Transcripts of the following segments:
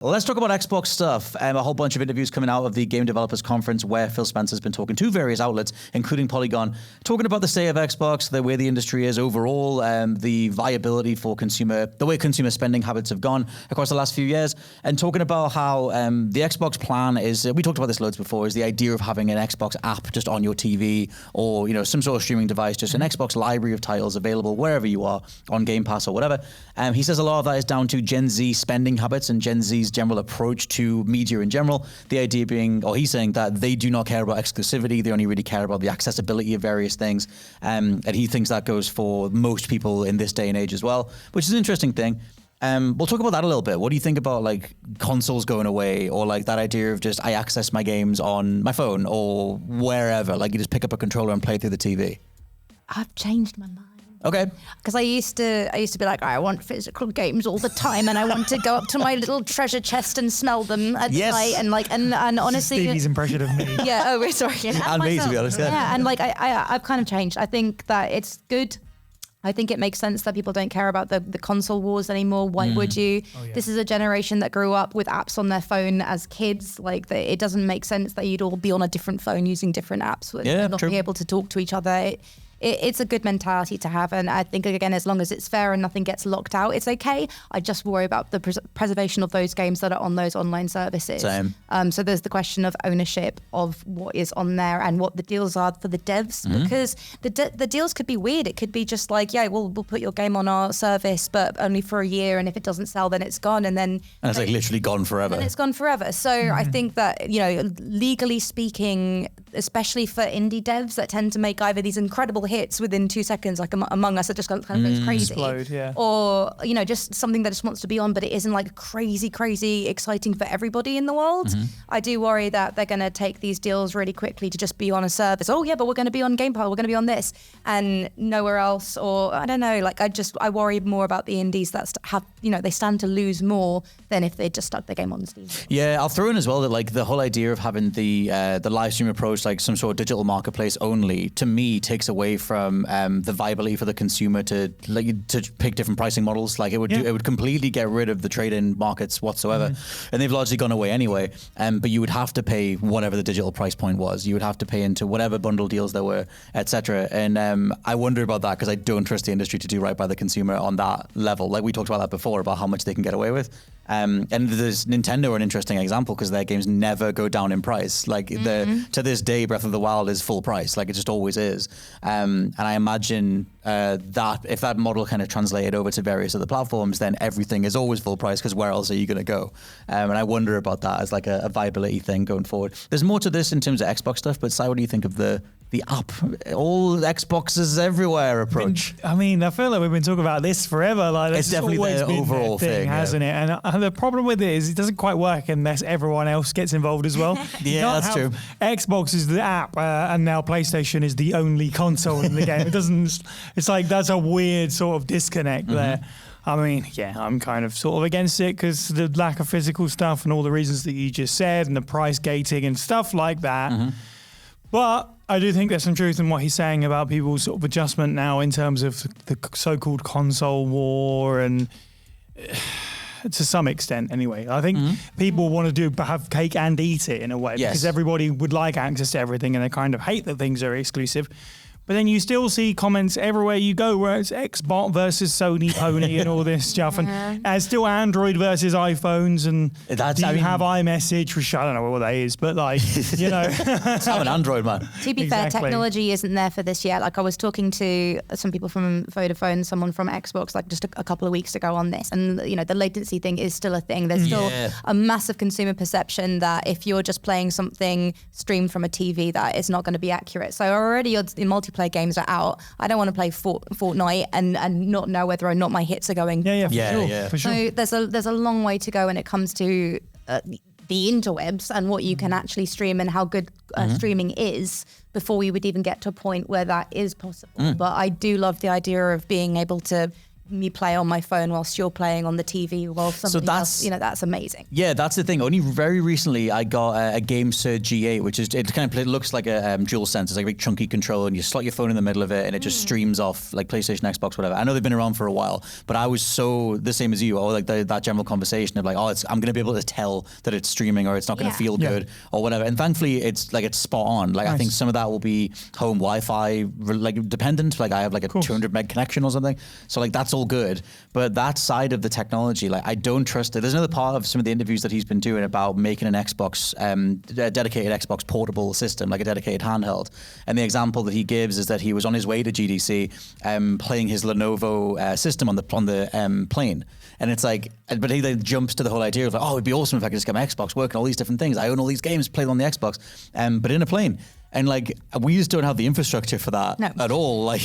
Let's talk about Xbox stuff. A whole bunch of interviews coming out of the Game Developers Conference where Phil Spencer's been talking to various outlets, including Polygon, talking about the state of Xbox, the way the industry is overall, the viability for the way consumer spending habits have gone across the last few years, and talking about how the Xbox plan is, we talked about this loads before, is the idea of having an Xbox app just on your TV or, some sort of streaming device, just an Xbox library of titles available wherever you are on Game Pass or whatever. He says a lot of that is down to Gen Z spending habits and Gen Z's general approach to media in general. The idea being, or he's saying that they do not care about exclusivity. They only really care about the accessibility of various things. And he thinks that goes for most people in this day and age as well, which is an interesting thing. We'll talk about that a little bit. What do you think about like consoles going away, or like that idea of just I access my games on my phone or wherever, like you just pick up a controller and play through the TV? I've changed my mind. Okay. Because I used to be like, I want physical games all the time, and I want to go up to my little treasure chest and smell them at night, and honestly, Stevie's impression of me. Yeah. Oh, sorry. And me, to be honest. Yeah, and like I've kind of changed. I think that it's good. I think it makes sense that people don't care about the console wars anymore. Why would you? Oh, yeah. This is a generation that grew up with apps on their phone as kids. Like it doesn't make sense that you'd all be on a different phone using different apps and not be able to talk to each other. It's a good mentality to have, and I think again, as long as it's fair and nothing gets locked out, it's okay. I just worry about the preservation of those games that are on those online services. Same. So there's the question of ownership of what is on there and what the deals are for the devs, because the deals could be weird. It could be just like, yeah, we'll put your game on our service, but only for a year, and if it doesn't sell, then it's gone, and it's like literally gone forever. And it's gone forever. So I think that legally speaking, especially for indie devs that tend to make either these incredible hits within 2 seconds, like Among Us, that just kind of goes crazy, explode, yeah. Or just something that just wants to be on, but it isn't like crazy exciting for everybody in the world. I do worry that they're going to take these deals really quickly to just be on a service. Oh yeah, but we're going to be on Game Pass, we're going to be on this, and nowhere else. Or I don't know, like I worry more about the indies that have they stand to lose more than if they just stuck their game on Steam. Yeah, I'll throw in as well that like the whole idea of having the live stream approach, like some sort of digital marketplace only, to me takes away from the viability for the consumer to pick different pricing models. Like it would completely get rid of the trade-in markets whatsoever, and they've largely gone away anyway. But you would have to pay whatever the digital price point was. You would have to pay into whatever bundle deals there were, etc. And I wonder about that because I don't trust the industry to do right by the consumer on that level. Like we talked about that before about how much they can get away with. And there's Nintendo an interesting example because their games never go down in price. Like to this day, Breath of the Wild is full price. Like it just always is. And I imagine that if that model kind of translated over to various other platforms, then everything is always full price because where else are you going to go? And I wonder about that as like a viability thing going forward. There's more to this in terms of Xbox stuff, but Si, what do you think of the app, all Xboxes everywhere approach? I feel like we've been talking about this forever. Like it's definitely the overall thing, hasn't it? And the problem with it is it doesn't quite work unless everyone else gets involved as well. Yeah, that's true. Xbox is the app, and now PlayStation is the only console in the game. It doesn't. It's like that's a weird sort of disconnect there. I'm kind of sort of against it because the lack of physical stuff and all the reasons that you just said, and the price gating and stuff like that. But I do think there's some truth in what he's saying about people's sort of adjustment now in terms of the so-called console war, and to some extent anyway. I think people want to have cake and eat it in a way, because everybody would like access to everything and they kind of hate that things are exclusive. But then you still see comments everywhere you go where it's Xbox versus Sony Pony and all this stuff, and still Android versus iPhones, and have iMessage, which I don't know what that is, but like, I'm an Android man. To be fair, technology isn't there for this yet. Like I was talking to some people from Vodafone, someone from Xbox, like just a couple of weeks ago on this, and the latency thing is still a thing. There's still a massive consumer perception that if you're just playing something streamed from a TV, that it's not going to be accurate. So already in multiplayer games are out. I don't want to play Fortnite and not know whether or not my hits are going. For sure. So there's a long way to go when it comes to the interwebs and what you can actually stream and how good streaming is before we would even get to a point where that is possible. But I do love the idea of being able to me play on my phone whilst you're playing on the TV while somebody else, that's amazing. Yeah, that's the thing. Only very recently I got a GameSir G8, which is, it looks like a DualSense. It's like a big chunky controller, and you slot your phone in the middle of it, and it just streams off like PlayStation, Xbox, whatever. I know they've been around for a while, but I was so the same as you, or like that general conversation of like, I'm going to be able to tell that it's streaming, or it's not going to feel good, or whatever. And thankfully, it's spot on. Like, nice. I think some of that will be home Wi-Fi like dependent. Like I have like a 200 meg connection or something, so like that's all good. But that side of the technology, like I don't trust it. There's another part of some of the interviews that he's been doing about making an Xbox, a dedicated Xbox portable system, like a dedicated handheld. And the example that he gives is that he was on his way to GDC, playing his Lenovo system on the plane. And it's like, but he then jumps to the whole idea of like, it'd be awesome if I could just get my Xbox working all these different things. I own all these games, play them on the Xbox, but in a plane. And like, we just don't have the infrastructure for that at all. Like,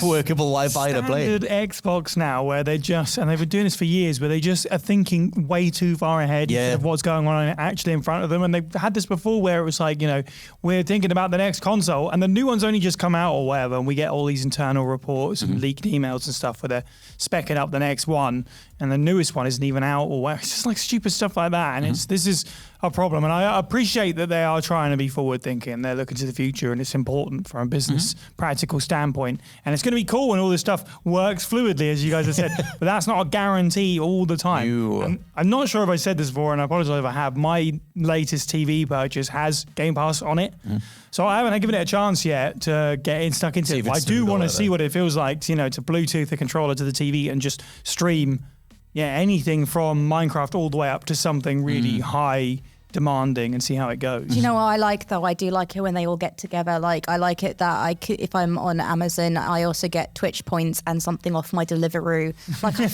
workable Wi-Fi to play. Standard Xbox now, where they just, and they've been doing this for years, where they just are thinking way too far ahead of what's going on actually in front of them. And they've had this before where it was like, we're thinking about the next console, and the new one's only just come out or whatever, and we get all these internal reports and leaked emails and stuff where they're specking up the next one, and the newest one isn't even out, or whatever. It's just like stupid stuff like that. And this is a problem. And I appreciate that they are trying to be forward thinking. They're looking to the future, and it's important from a business practical standpoint. And it's going to be cool when all this stuff works fluidly, as you guys have said, but that's not a guarantee all the time. And I'm not sure if I said this before, and I apologize if I have. My latest TV purchase has Game Pass on it. So I haven't given it a chance yet to get stuck into it. I do want to see what it feels like, to Bluetooth the controller to the TV and just stream anything from Minecraft all the way up to something really high demanding, and see how it goes. Do you know what I like though? I do like it when they all get together. Like I like it that if I'm on Amazon, I also get Twitch points and something off my Deliveroo. Like I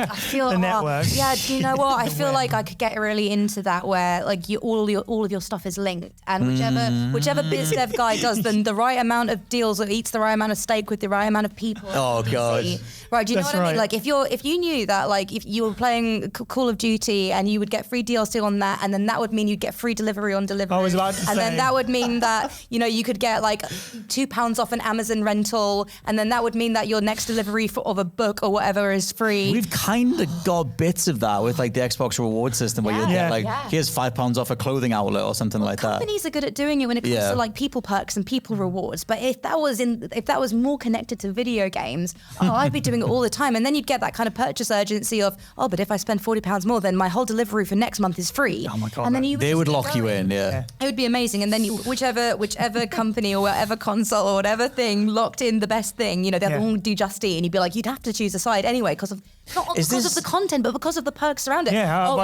feel the network. Do you know what? I feel like I could get really into that, where like all of your stuff is linked, and whichever biz dev guy does the right amount of deals or eats the right amount of steak with the right amount of people. Oh god. Right, do you know what I mean? Like if you knew that, like if you were playing Call of Duty and you would get free DLC on that, and then that would mean you'd get free delivery on delivery. I was about to say. And then that would mean that, you could get like £2 off an Amazon rental, and then that would mean that your next delivery of a book or whatever is free. We've kind of got bits of that with like the Xbox reward system, where you'll get here's £5 off a clothing outlet or something like that. Companies are good at doing it when it comes to like people perks and people rewards. But if that was more connected to video games, I'd be doing it all the time. And then you'd get that kind of purchase urgency of, but if I spend £40 more, then my whole delivery for next month is free. Oh my god! And then they would lock you in, It would be amazing. And then whichever company or whatever console or whatever thing locked in the best thing, they'll all do Just Eat, and you'd be like, you'd have to choose a side anyway because of not because of the content, but because of the perks around it.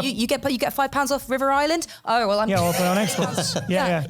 You get £5 off River Island. Oh well, I'll play on Xbox.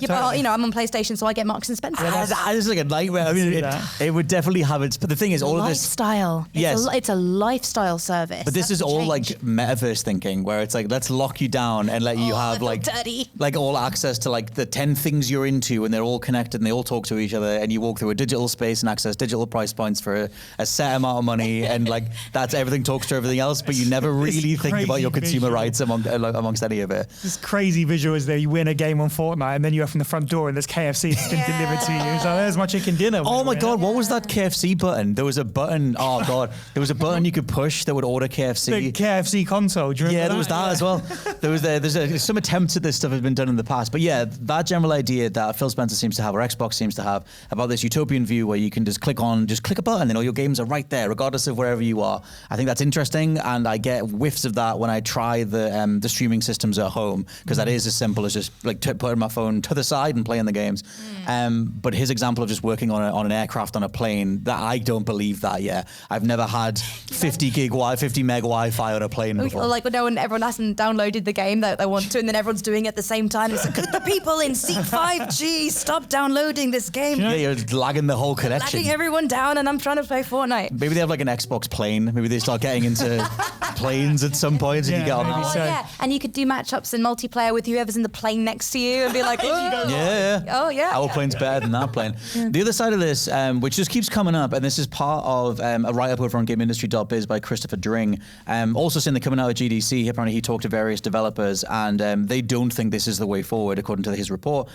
But I'm on PlayStation, so I get Marks and Spencer. That is like a nightmare. I mean, it would definitely have its. But the thing is, all of this lifestyle. Yes, it's a lifestyle service. But this is all like metaverse thinking, where it's like, let's lock you down and let you have like all access to like the 10 things you're into, and they're all connected and they all talk to each other, and you walk through a digital space and access digital price points for a set amount of money, and like that's everything talks to everything else, but you never really think about your consumer rights amongst any of it. This crazy visual is that you win a game on Fortnite and then you open the front door and there's KFC that's been delivered to you. So there's my chicken dinner. Oh my god, what was that KFC button? There was a button. Oh god, there was a button you could push that would order KFC. The KFC console. Do you remember there was that as well. There's some attempts at this stuff have been done in the past, but that general idea that Phil Spencer seems to have, or Xbox seems to have, about this utopian view where you can just click a button and all your games are right there, regardless of wherever you are. I think that's interesting, and I get whiffs of that when I try the streaming systems at home, because that is as simple as just like putting my phone to the side and playing the games. But his example of just working on an aircraft on a plane, that I don't believe that yet. I've never had 50 meg Wi-Fi on a plane before. Or like when everyone hasn't downloaded the game that they want to, and then everyone's doing it at the same time. It's like, could the people in seat 5G stop downloading this game? You're lagging the whole connection. Lagging everyone down, and I'm trying to play Fortnite. Maybe they have like an Xbox plane. Maybe they start getting into planes at some point, and you get on. And you could do matchups in multiplayer with whoever's in the plane next to you, and be like, our plane's better than that plane. The other side of this, which just keeps coming up, and this is part of a write-up over on GameIndustry.biz by Christopher Dring, also saying they're coming out of GDC. Apparently he talked to various developers, and they don't don't think this is the way forward, according to his report.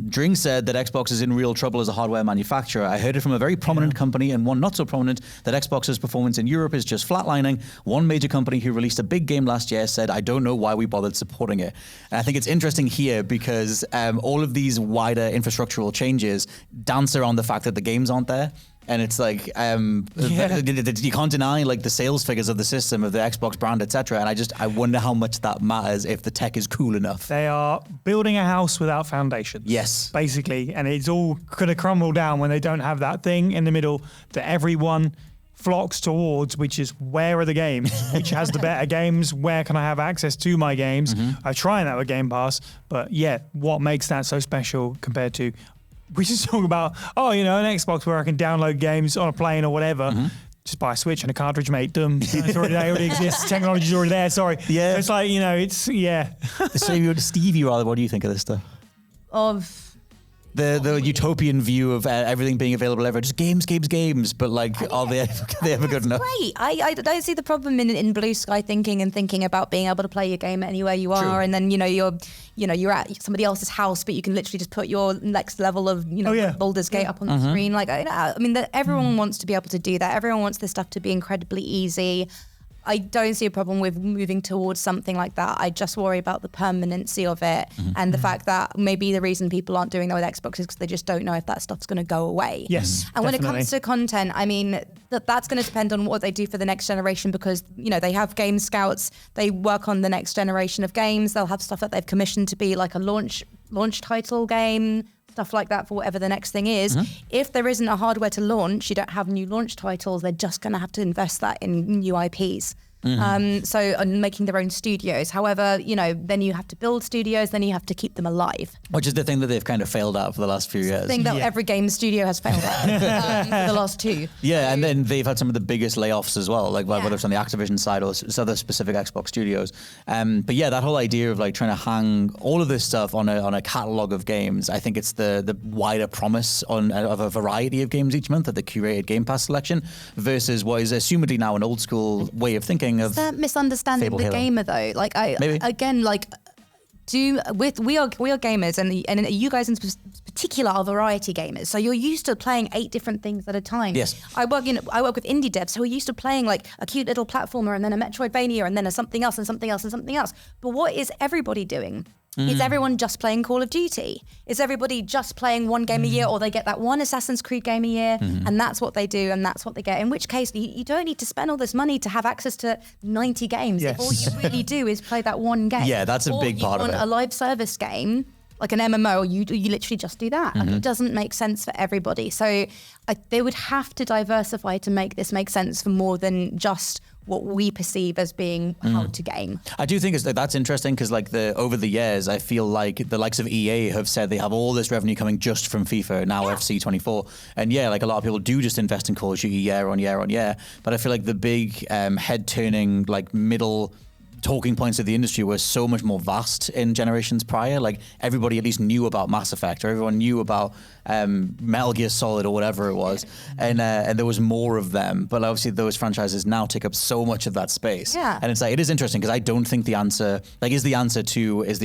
Dring said that Xbox is in real trouble as a hardware manufacturer. I heard it from a very prominent company and one not so prominent that Xbox's performance in Europe is just flatlining. One major company who released a big game last year said, I don't know why we bothered supporting it. And I think it's interesting here because all of these wider infrastructural changes dance around the fact that the games aren't there. And it's like you can't deny like the sales figures of the system, of the Xbox brand, etc. And I wonder how much that matters if the tech is cool enough. They are building a house without foundations. Yes, basically, and it's all going to crumble down when they don't have that thing in the middle that everyone flocks towards, which is where are the games? Which has the better games? Where can I have access to my games? I try that with Game Pass, but yeah, what makes that so special compared to? We just talk about, an Xbox where I can download games on a plane or whatever. Just buy a Switch and a cartridge, mate. Dumb. It already exists. Technology's already there. Sorry. Yeah. It's like, So, Stevie, rather, what do you think of this stuff? Of the utopian view of everything being available everywhere, just games, but like, are they ever good enough? Great. I don't see the problem in blue sky thinking about being able to play your game anywhere you are. True. And then you're at somebody else's house, but you can literally just put your next level of Baldur's Gate up on the screen. Like, I mean, everyone wants to be able to do that. Everyone wants this stuff to be incredibly easy. I don't see a problem with moving towards something like that. I just worry about the permanency of it and the fact that maybe the reason people aren't doing that with Xbox is because they just don't know if that stuff's going to go away. Yes, and definitely. when it comes to content, I mean, that's going to depend on what they do for the next generation because, they have game scouts. They work on the next generation of games. They'll have stuff that they've commissioned to be like a launch title game, stuff like that for whatever the next thing is. If there isn't a hardware to launch, you don't have new launch titles, they're just going to have to invest that in new IPs. Making their own studios. However, then you have to build studios, then you have to keep them alive. Which is the thing that they've kind of failed at for the last few years. The thing that every game studio has failed at for the last two. Yeah, and then they've had some of the biggest layoffs as well, like whether it's on the Activision side or other specific Xbox studios. But yeah, that whole idea of like trying to hang all of this stuff on a catalog of games, I think it's the wider promise of a variety of games each month at the curated Game Pass selection versus what is assumedly now an old school way of thinking. Is that misunderstanding Fable the Halo. gamer though? Like Maybe. Again, like we are gamers and you guys in particular are variety gamers. So you're used to playing 8 different things at a time. Yes. I work with indie devs who are used to playing like a cute little platformer and then a Metroidvania and then a something else and something else and something else. But what is everybody doing? Is everyone just playing Call of Duty? Is everybody just playing one game a year, or they get that one Assassin's Creed game a year, and that's what they do, and that's what they get? In which case, you don't need to spend all this money to have access to 90 games. Yes. If all you really do is play that one game. Yeah, that's a big part of it. Or you want a live service game, like an MMO, you literally just do that. Like, it doesn't make sense for everybody. So they would have to diversify to make this make sense for more than just what we perceive as being how to game. I do think that's interesting because like over the years, I feel like the likes of EA have said they have all this revenue coming just from FIFA, now FC 24. And yeah, like a lot of people do just invest in Call of Duty year on year on year. But I feel like the big head-turning like middle talking points of the industry were so much more vast in generations prior. Like everybody at least knew about Mass Effect, or everyone knew about Metal Gear Solid or whatever it was, and there was more of them. But obviously those franchises now take up so much of that space. Yeah. And it's like, it is interesting because I don't think the answer is the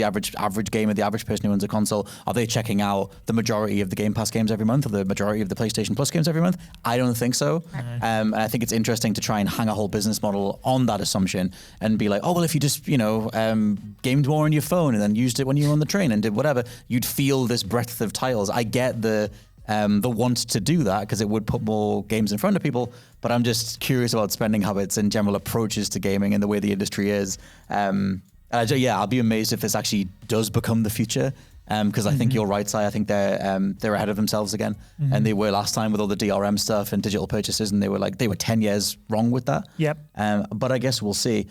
average gamer, the average person who owns a console, are they checking out the majority of the Game Pass games every month or the majority of the PlayStation Plus games every month? I don't think so. And I think it's interesting to try and hang a whole business model on that assumption and be like, oh, well, if you just, gamed more on your phone and then used it when you were on the train and did whatever, you'd feel this breadth of titles. I get the want to do that because it would put more games in front of people, but I'm just curious about spending habits and general approaches to gaming and the way the industry is. I'll be amazed if this actually does become the future. Because I think you're right, Si. I think they're ahead of themselves again, and they were last time with all the DRM stuff and digital purchases, and they were 10 years wrong with that. Yep. But I guess we'll see.